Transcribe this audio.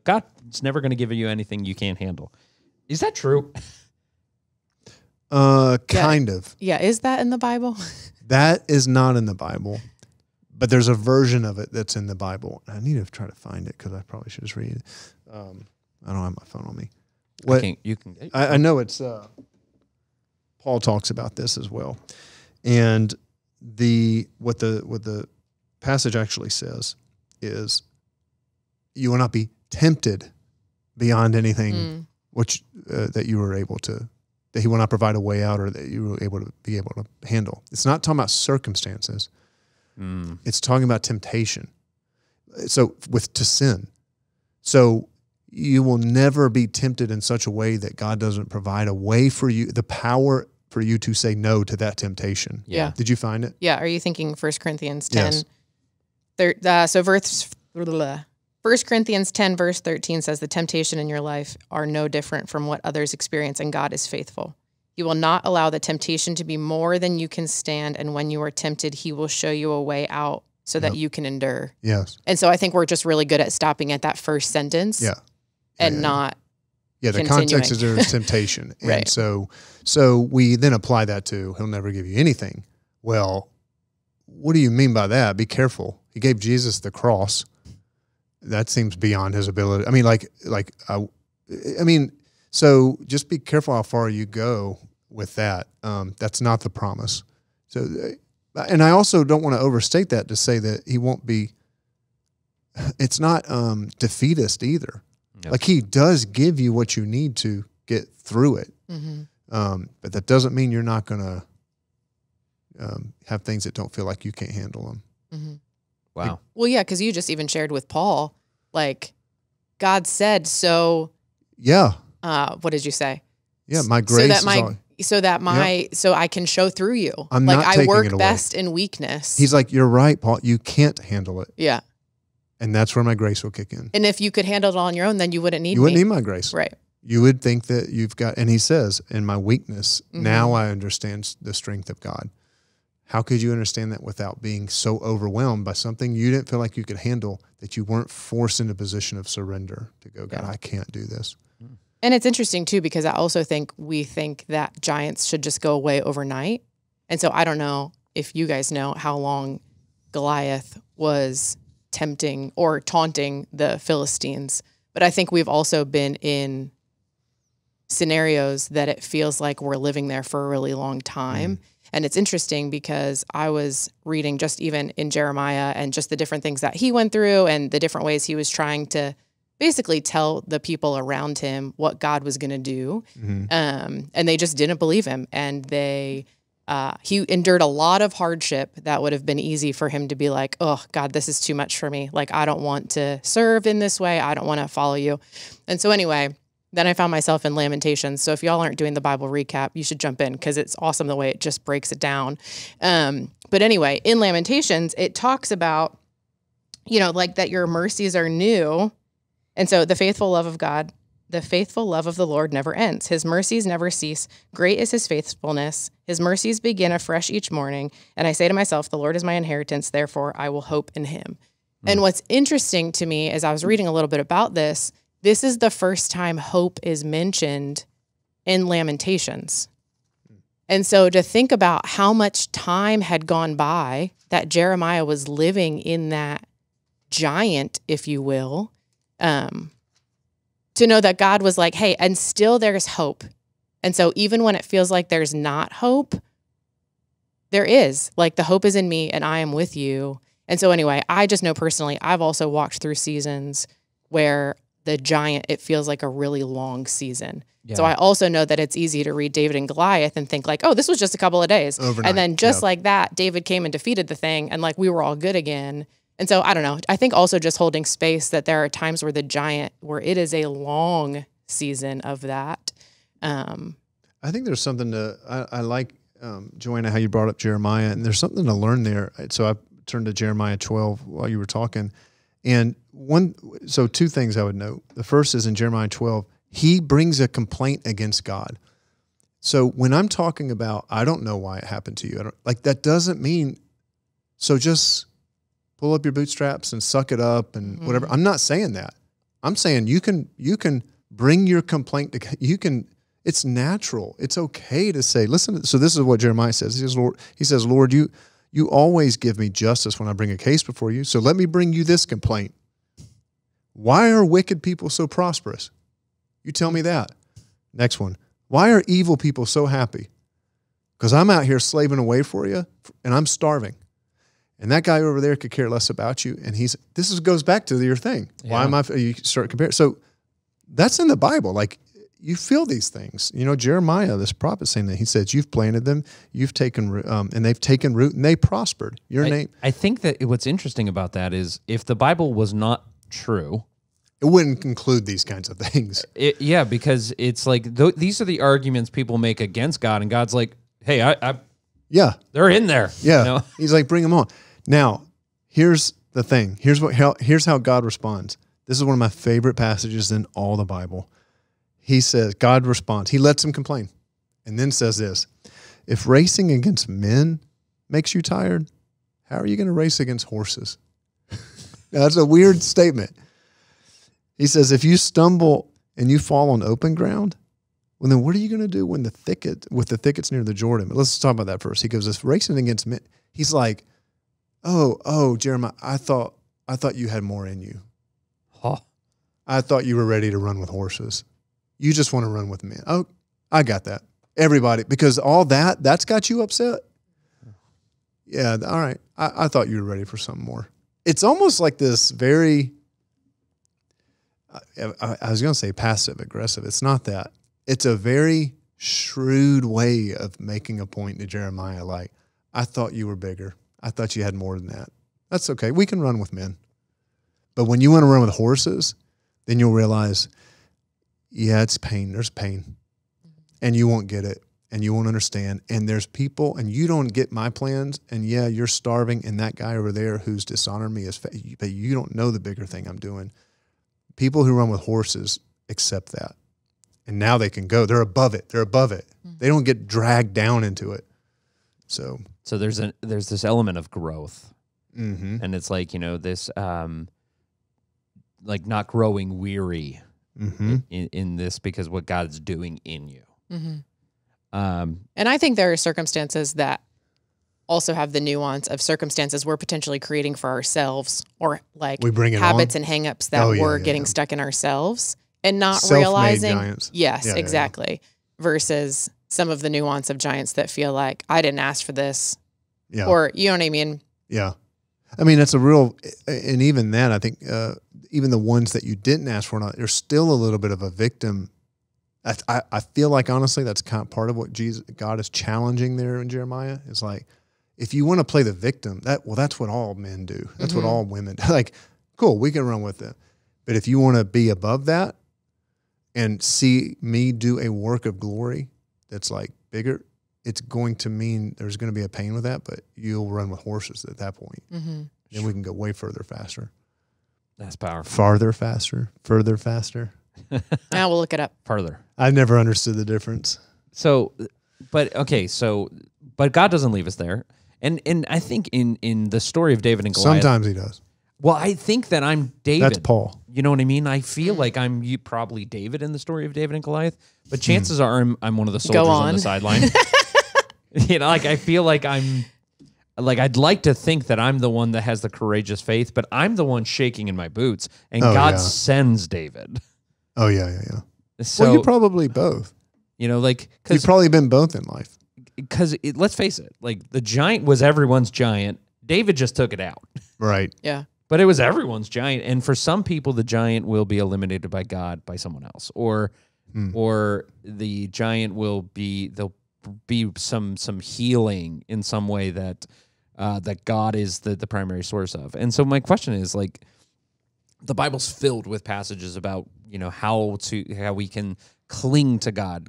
God's never going to give you anything you can't handle. Is that true? Kind of. Yeah, is that in the Bible? That is not in the Bible, but there's a version of it that's in the Bible. I need to try to find it because I probably should just read it. I don't have my phone on me. I know it's Paul talks about this as well, and what the passage actually says is, you will not be tempted beyond anything which that you were able to. That he will not provide a way out, or that you will be able to handle. It's not talking about circumstances. It's talking about temptation. So to sin. So you will never be tempted in such a way that God doesn't provide a way for you, the power for you to say no to that temptation. Yeah. Did you find it? Yeah. Are you thinking 1 Corinthians 10? Yes. So 1 Corinthians 10 verse 13 says, the temptation in your life are no different from what others experience, and God is faithful. He will not allow the temptation to be more than you can stand, and when you are tempted, he will show you a way out so that you can endure. Yes. And so I think we're just really good at stopping at that first sentence. Yeah. And not the continuing. Context is there is temptation. Right. And so we then apply that to, he'll never give you anything. Well, what do you mean by that? Be careful. He gave Jesus the cross. That seems beyond his ability. I mean, so just be careful how far you go with that. That's not the promise. So, and I also don't want to overstate that to say that he won't be, it's not defeatist either. Yep. Like, he does give you what you need to get through it. But that doesn't mean you're not going to have things that don't feel like you can't handle them. Wow. Well, yeah, because you just even shared with Paul, like, God said, so. Yeah. What did you say? Yeah, my grace so I can show through you. I'm not taking I work it away. best in weakness. He's like, you're right, Paul. You can't handle it. Yeah. And that's where my grace will kick in. And if you could handle it all on your own, then you wouldn't need me. You wouldn't need my grace. Right. You would think that you've got, and he says, in my weakness, now I understand the strength of God. How could you understand that without being so overwhelmed by something you didn't feel like you could handle, that you weren't forced into a position of surrender to go, God, I can't do this. And it's interesting too, because I also think we think that giants should just go away overnight. And so I don't know if you guys know how long Goliath was tempting or taunting the Philistines, but I think we've also been in scenarios that it feels like we're living there for a really long time. And it's interesting because I was reading just even in Jeremiah and just the different things that he went through and the different ways he was trying to basically tell the people around him what God was going to do. And they just didn't believe him. And he endured a lot of hardship that would have been easy for him to be like, oh God, this is too much for me. Like, I don't want to serve in this way. I don't want to follow you. And so anyway, then I found myself in Lamentations. So if y'all aren't doing the Bible recap, you should jump in because it's awesome the way it just breaks it down. But anyway, in Lamentations, it talks about, like that your mercies are new. And so the faithful love of God, the faithful love of the Lord never ends. His mercies never cease. Great is his faithfulness. His mercies begin afresh each morning. And I say to myself, the Lord is my inheritance. Therefore, I will hope in him. And what's interesting to me as I was reading a little bit about this is the first time hope is mentioned in Lamentations. And so to think about how much time had gone by that Jeremiah was living in that giant, if you will, to know that God was like, hey, and still there's hope. And so even when it feels like there's not hope, there is. Like, the hope is in me and I am with you. And so anyway, I just know personally, I've also walked through seasons where the giant, it feels like a really long season. Yeah. So I also know that it's easy to read David and Goliath and think like, oh, this was just a couple of days. Overnight. And then just like that, David came and defeated the thing and like we were all good again. And so I don't know. I think also just holding space that there are times where the giant, where it is a long season of that. I think there's something I like, Joanna, how you brought up Jeremiah, and there's something to learn there. So I turned to Jeremiah 12 while you were talking. And two things I would note. The first is in Jeremiah 12, he brings a complaint against God. So when I'm talking about, I don't know why it happened to you, that doesn't mean, so just pull up your bootstraps and suck it up and whatever. I'm not saying that. I'm saying you can bring your complaint to, it's natural. It's okay to say, listen, so this is what Jeremiah says. He says, Lord, you always give me justice when I bring a case before you. So let me bring you this complaint. Why are wicked people so prosperous? You tell me that. Next one. Why are evil people so happy? Because I'm out here slaving away for you and I'm starving. And that guy over there could care less about you. And goes back to your thing. Yeah. Why am I, you start comparing. So that's in the Bible. Like, you feel these things. You know, Jeremiah, this prophet, saying that he says, you've planted them, you've taken root, and they've taken root and they prospered. Your name. I think that what's interesting about that is if the Bible was not true, it wouldn't include these kinds of things. Yeah, because it's like, these are the arguments people make against God, and God's like, hey, yeah, they're in there. Yeah, you know? He's like, bring them on. Now, here's the thing. Here's how God responds. This is one of my favorite passages in all the Bible. He says, God responds. He lets him complain, and then says this: if racing against men makes you tired, how are you going to race against horses? Now, that's a weird statement. He says, if you stumble and you fall on open ground, well, then what are you going to do when the thickets near the Jordan? But let's talk about that first. He goes, if racing against men, he's like, oh, Jeremiah, I thought you had more in you. Huh. I thought you were ready to run with horses. You just want to run with men. Oh, I got that. Everybody, because all that's got you upset. Yeah, all right. I thought you were ready for something more. It's almost like this very, I was going to say passive aggressive. It's not that. It's a very shrewd way of making a point to Jeremiah. Like, I thought you were bigger. I thought you had more than that. That's okay. We can run with men. But when you want to run with horses, then you'll realize, yeah, it's pain. There's pain. And you won't get it. And you won't understand. And there's people, and you don't get my plans. And yeah, you're starving. And that guy over there who's dishonored me but you don't know the bigger thing I'm doing. People who run with horses accept that. And now they can go. They're above it. Mm-hmm. They don't get dragged down into it. So there's this element of growth. Mm-hmm. And it's like, this like not growing weary mm-hmm. in this, because what God's doing in you. Mm-hmm. And I think there are circumstances that also have the nuance of circumstances we're potentially creating for ourselves, or like habits and hangups that we're getting stuck in ourselves and not realizing. Giants. Yes, exactly. Yeah. Versus some of the nuance of giants that feel like, I didn't ask for this. Yeah. Or, you know what I mean? Yeah. I mean, that's a real, and even that, I think, even the ones that you didn't ask for, there's still a little bit of a victim. I feel like, honestly, that's kind of part of what God is challenging there in Jeremiah. It's like, if you want to play the victim, that's what all men do. That's mm-hmm. what all women do. Like, cool, we can run with it. But if you want to be above that and see me do a work of glory that's like bigger, it's going to mean there's going to be a pain with that, but you'll run with horses at that point. Mm-hmm. Then we can go way further, faster. That's powerful. Farther, faster, further, faster. Now we'll look it up. Further. I've never understood the difference. But God doesn't leave us there. And I think in the story of David and Goliath, sometimes he does. Well, I think that I'm David. That's Paul. You know what I mean? I feel like I'm probably David in the story of David and Goliath, but chances are I'm one of the soldiers on the sideline. Like I feel like I'd like to think that I'm the one that has the courageous faith, but I'm the one shaking in my boots, and God sends David. Oh, yeah. So, well, you probably both. Like... You've probably been both in life. Because let's face it, like the giant was everyone's giant. David just took it out. Right. Yeah. But it was everyone's giant. And for some people, the giant will be eliminated by God, by someone else. Or the giant there'll be some healing in some way that God is the primary source of. And so my question is, like, the Bible's filled with passages about, how we can cling to God,